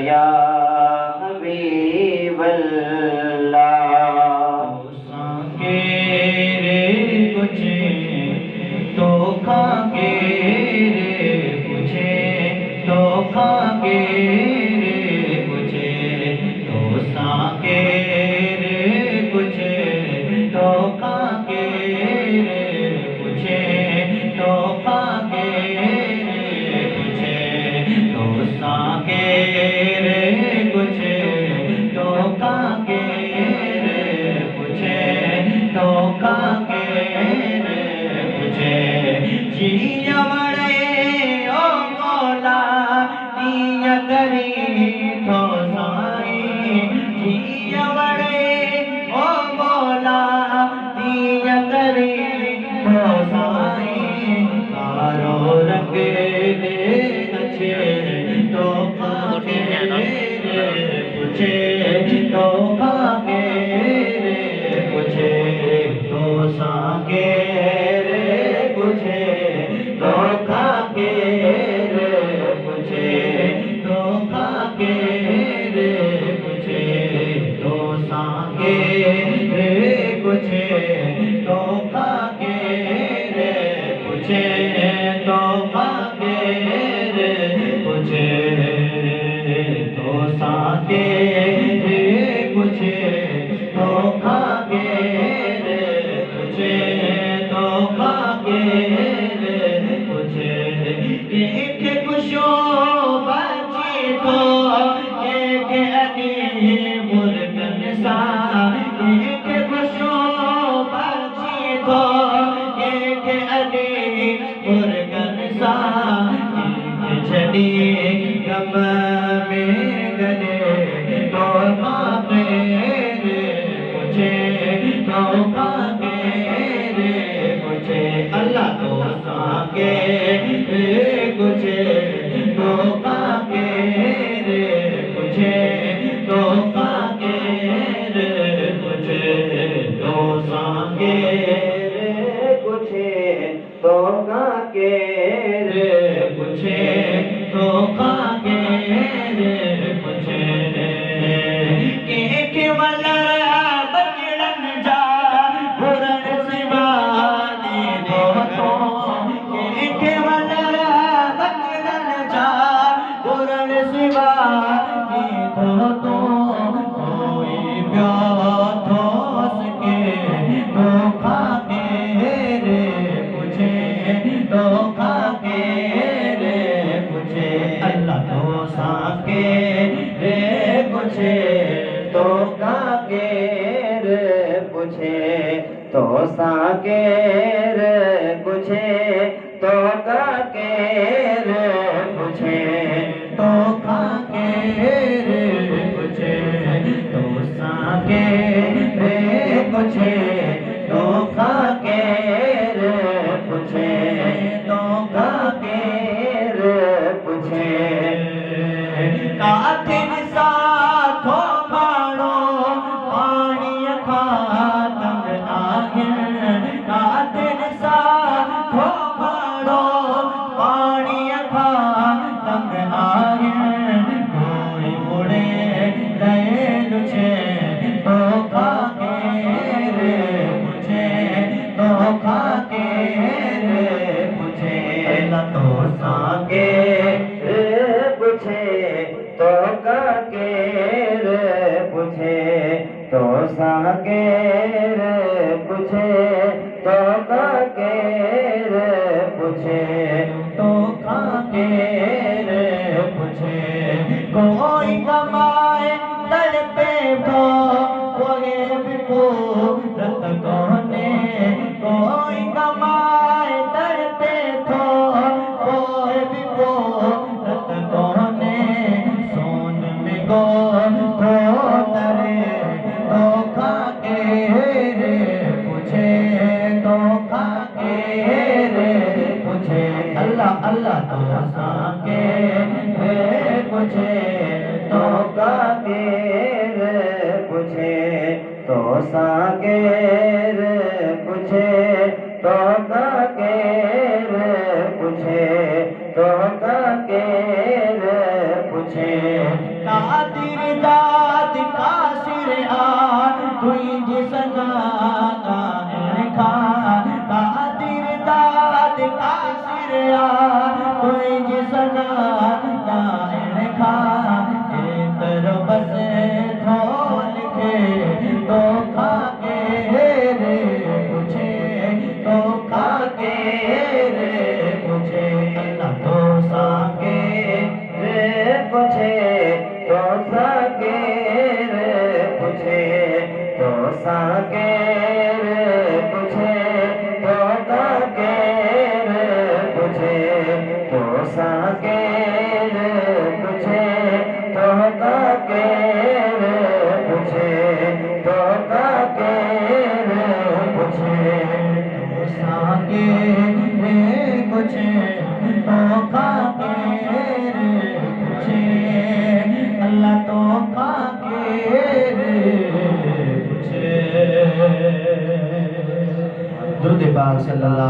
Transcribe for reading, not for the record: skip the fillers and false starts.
या हबीबल्लाह। सांगे रे पूछे तो खागे रे पूछे तो खागे रे पूछे तो सांगे रे पूछे तो खागे रे पूछे तो खागे रे पूछे तो सांगे रे पूछे तो खागे रे पूछे तो खागे रे पूछे जिया बड़े ओ मौला दिया करी तो साई जिया बड़े ओ मौला दिया करी तो साई कारो रंग दे अच्छे तो खागे रे पूछे तो खागे रे पूछे तो सांगे रे पूछे तो खागे रे पूछे तो खागे रे पूछे तो सांगे रे पूछे तो खागे रे पूछे तो खागे रे पूछे तो सांगे रे पूछे तो खागे रे पूछे तो खागे रे पूछे एक खुशो बचे तो एक अली मुर्गन सा एक खुशो बचे तो एक अली मुर्गन सा एक छड़ी गम में गले तो खागे रे पूछे तो खागे रे पूछे अल्लाह तो सांगे रे पूछे तो खागे रे पूछे तो खागे रे पूछे तो सांगे रे पूछे तो खागे रे पूछे तो खागे रे पूछे के वाला बचड़न जा पुरन सिवानी दो तो के वाला बचड़न जा पुरन सिवानी दो तो कोई ब्याह हो सके तो खागे रे पूछे तो खागे रे पूछे अल्लाह तो सांगे रे पूछे तो खागे रे पूछे तो सांगे रे पूछे तो खागे रे पूछे तो खागे रे पूछे तो सांगे रे पूछे तो खागे रे पूछे तो खागे रे पूछे काथिन साथो माणो पाणी खातंग आहिन काथिन साथो माणो पाणी खातंग आहिन कोई मुड़े रहे लुछे तो खागे रे पूछे तो खागे रे पूछे अल्लाह तो सांगे रे पूछे तो खागे रे पूछे तो सांगे रे पूछे तो खागे रे पूछे तो खागे रे पूछे कोई कमाए तड़पे तो कोई भी रत कोने कोई कमाए तड़पे तो कोई भी रत कोने सोन में गो तो तरे तो खागे रे पूछे तो खागे रे पूछे अल्लाह अल्लाह तो सांगे रे पूछे तो खागे रे पूछे तो सांगे रे पूछे तो खागे रे पूछे तो खागे रे पूछे पूछे कादिर दाद कासिर आ तुई जिसना खा कादिर दाद कासिर आ तुई जिसना खा तर बस धोल के तो खा के रे पूछे तो खा के रे पूछे ना तो साके रे पूछे तो साके रे पूछे तो साके रे पूछे तो काके रे पूछे तो साके रे पूछे तो काके रे पूछे तो काके रे पूछे साके रे पूछे तो खाके रे पूछे अल्लाह तो खाके रे पूछे दुरूद पाक सल्लल्लाहु